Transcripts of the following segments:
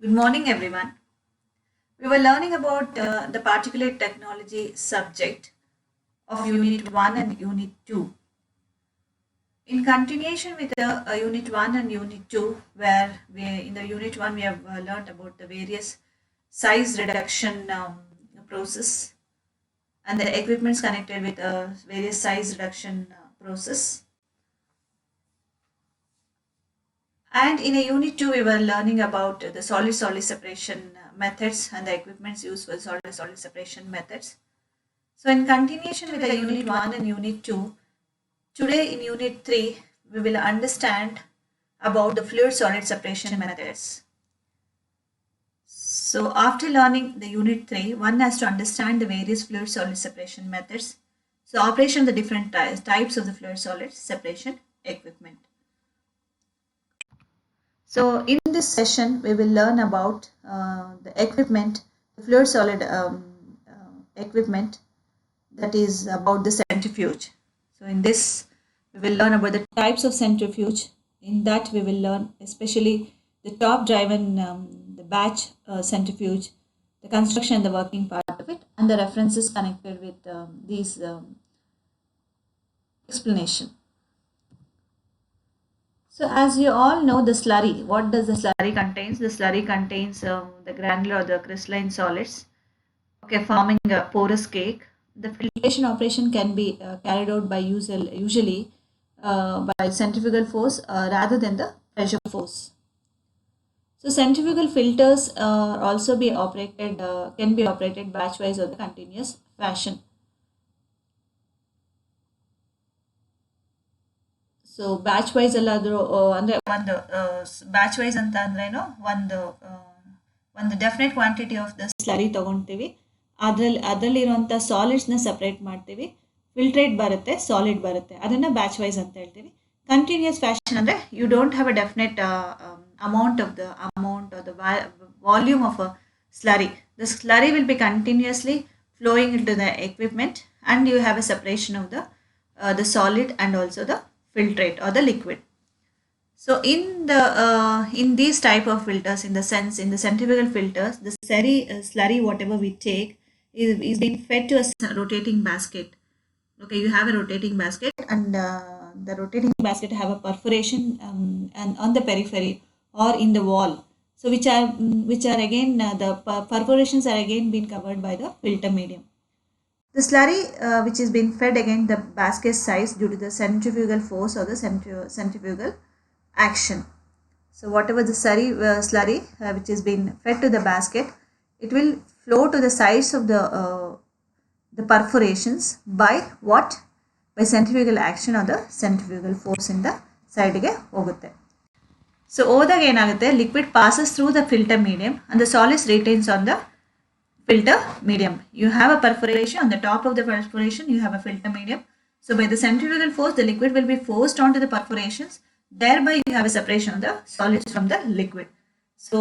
Good morning, everyone. We were learning about the particulate technology subject of Unit 1 and Unit 2. In continuation with the Unit 1 and Unit 2, where in the Unit 1 we have learned about the various size reduction process and the equipments connected with various size reduction process. And in a Unit 2, we were learning about the solid-solid separation methods and the equipments used for solid-solid separation methods. So in continuation with the Unit 1 and Unit 2, today in Unit 3, we will understand about the fluid-solid separation methods. So after learning the Unit 3, one has to understand the various fluid-solid separation methods. So operation of the different types of the fluid-solid separation equipment. So in this session, we will learn about the equipment, the fluid solid equipment, that is about the centrifuge. So in this, we will learn about the types of centrifuge. In that, we will learn especially the top driven, the batch centrifuge, the construction and the working part of it, and the references connected with these explanation. So as you all know, the slurry, what does the slurry contains? The slurry contains the granular or the crystalline solids, okay, forming a porous cake. The filtration operation can be carried out by usually by centrifugal force rather than the pressure force. So centrifugal filters also be operated can be operated batch wise or the continuous fashion. So batch wise ಎಲ್ಲಾದರೂ ಅಂದರೆ ಒಂದು batch wise ಅಂತ ಅಂದ್ರೇನು ಒಂದು definite quantity of the slurry ತೊಗೊಳ್ತೀವಿ. ಅದರಲ್ಲಿರುವಂಥ ಸಾಲಿಡ್ಸ್ನ separate ಮಾಡ್ತೀವಿ. ಫಿಲ್ಟ್ರೇಟ್ ಬರುತ್ತೆ, ಸಾಲಿಡ್ ಬರುತ್ತೆ, ಅದನ್ನು ಬ್ಯಾಚ್ ವೈಸ್ ಅಂತ ಹೇಳ್ತೀವಿ. ಕಂಟಿನ್ಯೂಸ್ ಫ್ಯಾಷನ್ ಅಂದರೆ you don't have a definite amount or the volume of a slurry. The slurry will be continuously flowing into the equipment, and you have a separation of the solid and also the filtrate or the liquid. So in these type of filters, in the centrifugal filters, the slurry whatever we take is being fed to a rotating basket. Okay, you have a rotating basket, and the rotating basket have a perforation and on the periphery or in the wall. So which are again the perforations are again being covered by the filter medium. The slurry which is being fed again the basket size due to the centrifugal force or the centrifugal action. So whatever the slurry which is being fed to the basket, it will flow to the sides of the perforations by what? By centrifugal action or the centrifugal force in the side ge hogutte. So ಹೋದಾಗ ಏನಾಗುತ್ತೆ, liquid passes through the filter medium and the solids retains on the filter medium. You have a perforation on the top of the perforation, you have a filter medium. So by the centrifugal force, the liquid will be forced onto the perforations. Thereby you have a separation of the solids from the liquid. So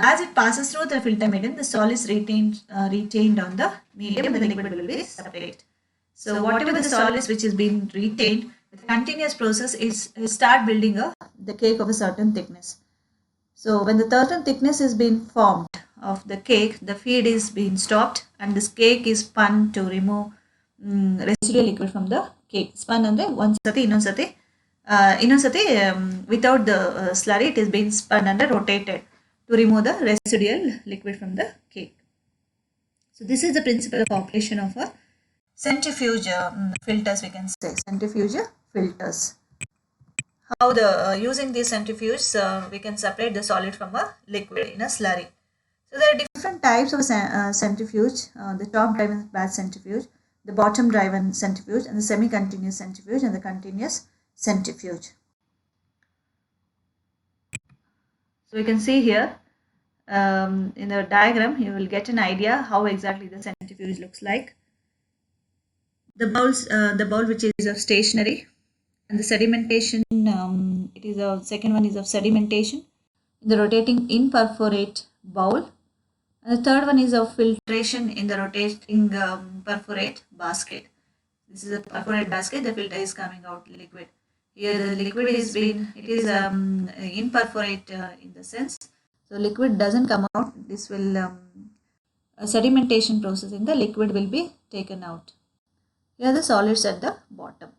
as it passes through the filter medium, the solids retained on the medium, and the liquid will be separate. So whatever the solids which is being retained, the continuous process is start building the cake of a certain thickness. So when the certain thickness is being formed of the cake, the feed is being stopped and this cake is spun to remove residual liquid from the cake. Spun andre ondsati ಇನ್ನೊಂದ್ಸತಿ without the slurry, it is being spun and rotated to remove the residual liquid from the cake. So this is the principle of operation of a centrifuge filters, we can say centrifuge filters. How using these centrifuges we can separate the solid from a liquid in a slurry. So there are different types of centrifuge, the top driven batch centrifuge, the bottom driven centrifuge, and the semi-continuous centrifuge and the continuous centrifuge. So you can see here in the diagram, you will get an idea how exactly the centrifuge looks like. The bowl which is of stationary, and the sedimentation, it is a second one is of sedimentation, the rotating imperforate bowl, and the third one is of filtration in the rotating perforate basket. This is a perforate basket, the filter is coming out liquid. Here the liquid is imperforate in the sense So liquid doesn't come out. This will a sedimentation process in the liquid will be taken out. Here are the solids at the bottom.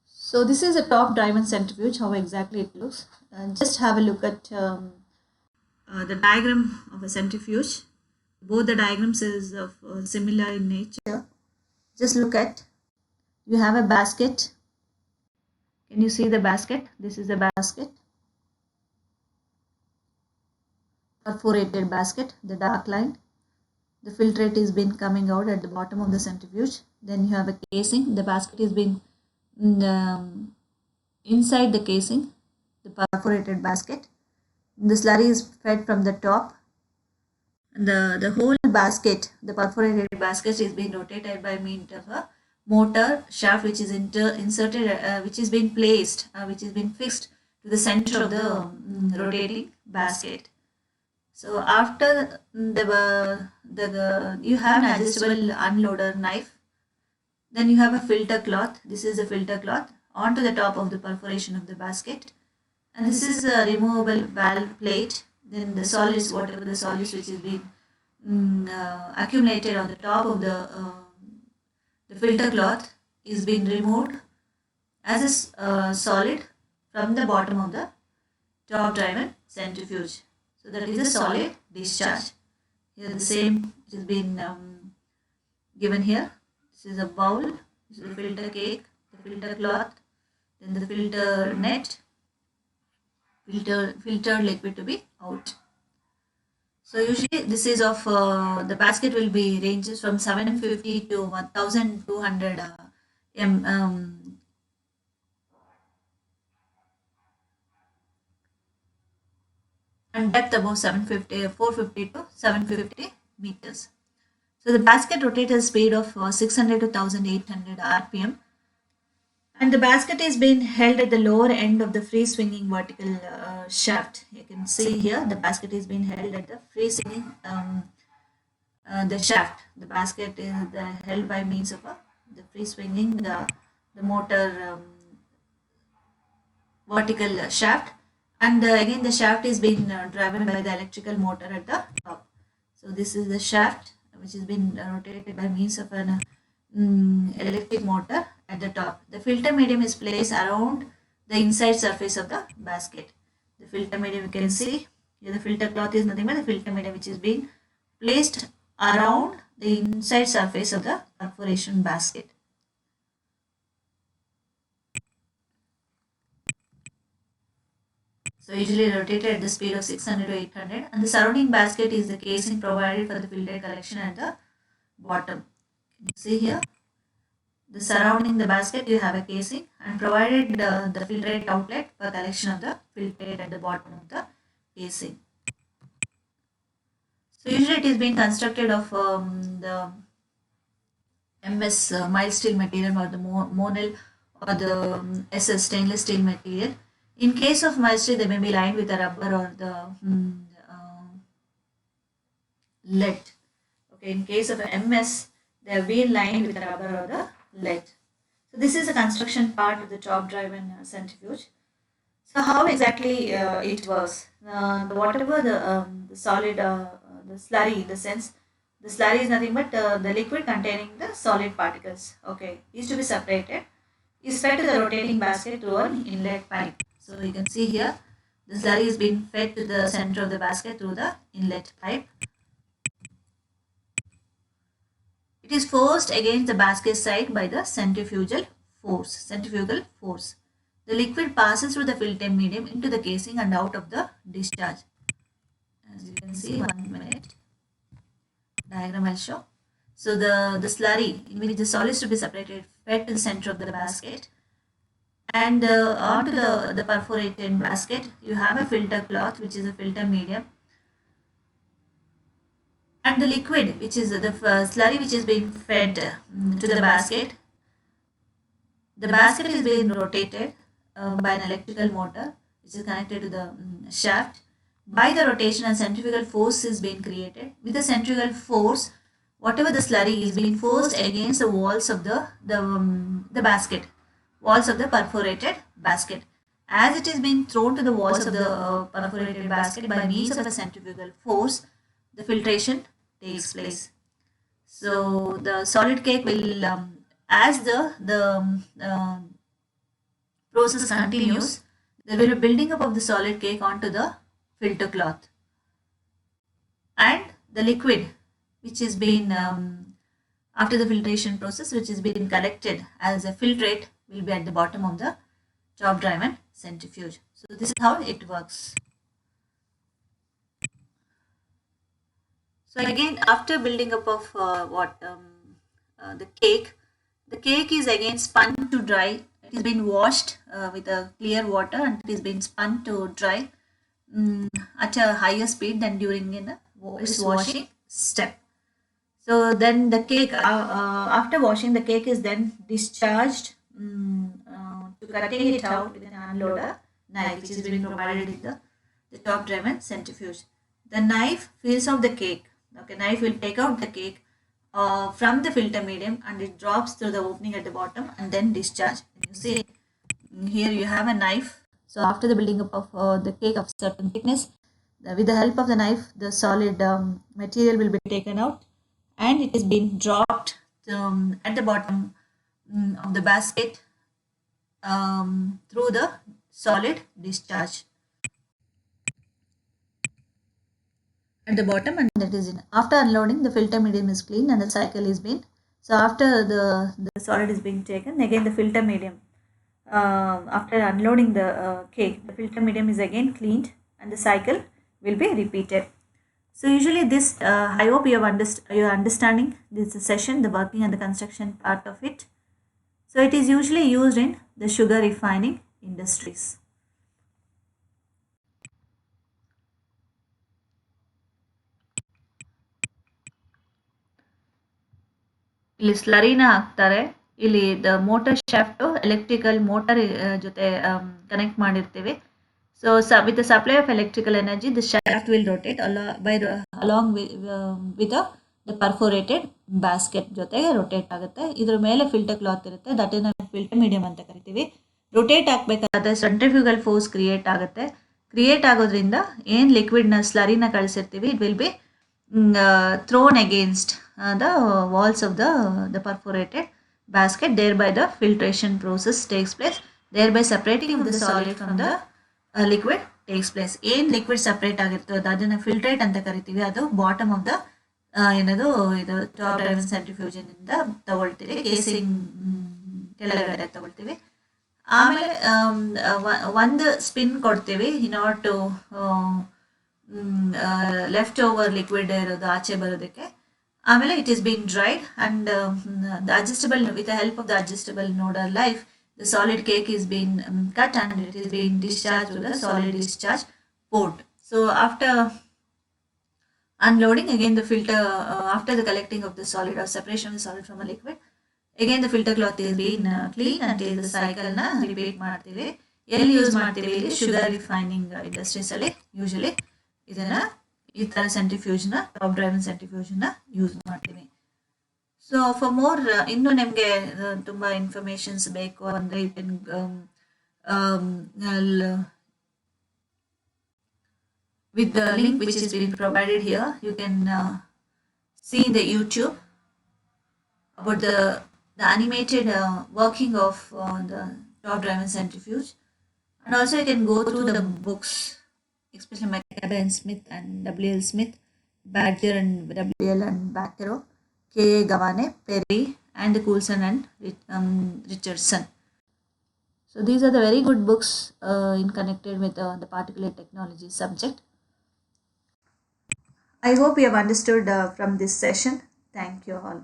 So this is a top driven centrifuge, how exactly it looks. Just have a look at the diagram of a centrifuge. Both the diagrams is of similar in nature. Just look at, you have a basket. Can you see the basket? This is the basket. Perforated basket, the dark line. The filtrate is been coming out at the bottom of the centrifuge. Then you have a casing. The basket is been inside the casing, the perforated basket. The slurry is fed from the top. The whole basket, the perforated basket, is being rotated by means of a motor shaft, which is inserted, which is being placed, which is being fixed to the center of the rotating basket. So after the you have an adjustable unloader knife. Then you have a filter cloth. This is a filter cloth onto the top of the perforation of the basket. And this is a removable valve plate. Then the solids, whatever the solids which is being accumulated on the top of the filter cloth is being removed as a solid from the bottom of the top driven centrifuge. So that is a solid discharge. Here the same is been given here. This is a bowl, this is the filter cake, the filter cloth, then the filter net, filtered liquid to be out. So usually this is of the basket will be ranges from 750 to 1200 and depth above 450 to 750 meters. So the basket rotates at a speed of 600 to 1800 rpm, and the basket is being held at the lower end of the free swinging vertical shaft. You can see here the basket is being held at the free swinging the shaft. The basket is held by means of the free swinging the motor vertical shaft, and again the shaft is being driven by the electrical motor at the top. So this is the shaft which has been rotated by means of an electric motor at the top. The filter medium is placed around the inside surface of the basket. The filter medium, you can see here, the filter cloth is nothing but the filter medium which is being placed around the inside surface of the perforation basket. So usually rotated at the speed of 600 to 800, and the surrounding basket is the casing provided for the filtrate collection at the bottom. You see here, the surrounding the basket you have a casing and provided the filtrate outlet for collection of the filtrate at the bottom of the casing. So usually it is being constructed of the MS mild steel material or the Monel or the SS stainless steel material. In case of mild steel, they may be lined with a rubber or the lead. Okay, in case of MS, they have been lined with a rubber or the lead. So this is the construction part of the top driven centrifuge. So how exactly it works? Whatever the solid, the slurry, in the sense, the slurry is nothing but the liquid containing the solid particles. Okay, is to be separated, is fed to the rotating basket through an inlet pipe. So you can see here, the slurry is being fed to the center of the basket through the inlet pipe. It is forced against the basket side by the centrifugal force. The liquid passes through the filter medium into the casing and out of the discharge. As you can see, 1 minute diagram I'll show. So the slurry in which the solids to be separated fed to the center of the basket, and onto the perforated basket you have a filter cloth which is a filter medium, and the liquid which is the slurry which is being fed to the basket. The basket is being rotated by an electrical motor which is connected to the shaft. By the rotation, and centrifugal force is being created. With the centrifugal force, whatever the slurry is being forced against the walls of the basket, walls of the perforated basket. As it is being thrown to the walls of the perforated basket by means of a centrifugal force, the filtration takes place. So the solid cake will, as the process continues, there will be building up of the solid cake onto the filter cloth, and the liquid which is being after the filtration process, which is being collected as a filtrate, will be at the bottom of the top driven centrifuge. So this is how it works. So again, after building up of the cake is again spun to dry. It is been washed with a clear water, and it is been spun to dry at a higher speed than during in the washing step. So then the cake, after washing, the cake is then discharged to cutting it out with an unloader knife, which is being provided with the top driven centrifuge. The knife fills off the cake. Okay, knife will take out the cake from the filter medium, and it drops through the opening at the bottom and then discharge. You see here you have a knife. So after the building up of the cake of certain thickness, with the help of the knife, the solid material will be taken out, and it is being dropped at the bottom of the basket through the solid discharge at the bottom, and that is in. After unloading, the filter medium is cleaned and the cycle is being. So after the solid is being taken, again the filter medium, after unloading the cake, the filter medium is again cleaned and the cycle will be repeated. So usually this, I hope you are understanding this session, the working and the construction part of it. So it is usually used in the sugar refining industries. ಇಲ್ಲಿ ಸ್ಲರಿನ ಹಾಕ್ತಾರೆ. ಇಲ್ಲಿ the motor shaft electrical motor ಜೊತೆ connect ಮಾಡಿರ್ತೀವಿ. So with the supply of electrical energy, the shaft will rotate along with the perforated basket ಜೊತೆಗೆ rotate ಆಗುತ್ತೆ. ಇದ್ರ ಮೇಲೆ filter cloth ಇರುತ್ತೆ, ದಟ್ ಇಸ್ ಫಿಲ್ಟರ್ ಮೀಡಿಯಂ ಅಂತ ಕರಿತೀವಿ. ರೊಟೇಟ್ ಆಗಬೇಕಾದ್ರೆ ಸೆಂಟ್ರಿಫ್ಯೂಗಲ್ ಫೋರ್ಸ್ ಕ್ರಿಯೇಟ್ ಆಗುತ್ತೆ. ಕ್ರಿಯೇಟ್ ಆಗೋದ್ರಿಂದ ಏನು ಲಿಕ್ವಿಡ್ನ ಸ್ಲರಿನ ಕಳಿಸಿರ್ತೀವಿ, it will be thrown against the walls of the perforated basket. Thereby the filtration process takes place, thereby separating of the solid from the liquid takes place. ಏನು liquid separate ಆಗಿರ್ತದೆ ಅದನ್ನು filtrate ಅಂತ ಕರಿತೀವಿ. ಅದು ಬಾಟಮ್ ಆಫ್ ದ ಏನದು ಇದು top driven ಸೆಂಟ್ರಿಫ್ಯೂಜನಿಂದ ತಗೊಳ್ತೀವಿ, casing ಕೆಳಗಡೆ ತಗೊಳ್ತೀವಿ. ಆಮೇಲೆ ಒಂದು ಸ್ಪಿನ್ ಕೊಡ್ತೀವಿ in order to left over liquid ಇರೋದು ಆಚೆ ಬರೋದಕ್ಕೆ. ಆಮೇಲೆ it is been dried and the adjustable, with the help of the adjustable ನೋಡರ್ life, the solid cake is being cut and it is being discharged to the solid discharge port. So after unloading, again the filter, after the collecting of the solid or separation of the solid from a liquid, again the filter cloth is being clean until the cycle na repeat ಮಾಡ್ತೀವಿ. ಎಲ್ಲಿ use ಮಾಡ್ತೀವಿ, ಇಲ್ಲಿ sugar refining industries ಅಲ್ಲಿ usually ಇದನ್ನ ಈ ತರ ಸೆಂಟ್ರಿಫ್ಯೂಜ್ನ, top driven ಸೆಂಟ್ರಿಫ್ಯೂಜ್ನ ಯೂಸ್ ಮಾಡ್ತೀವಿ. ಸೊ ಫಾರ್ ಮೋರ್, ಇನ್ನೂ ನಿಮಗೆ ತುಂಬ ಇನ್ಫಾರ್ಮೇಷನ್ಸ್ ಬೇಕು ಅಂದರೆ you can with the link which is being provided here, you can see the YouTube about the animated working of the top driven centrifuge, and also you can go through the books, especially Maccabe and Smith and W.L. Smith, Badger and W.L. and Baccaro, K.A. Gavane, Perry, and Coulson and Richardson. So these are the very good books in connected with the particulate technology subject. I hope you have understood from this session. Thank you all.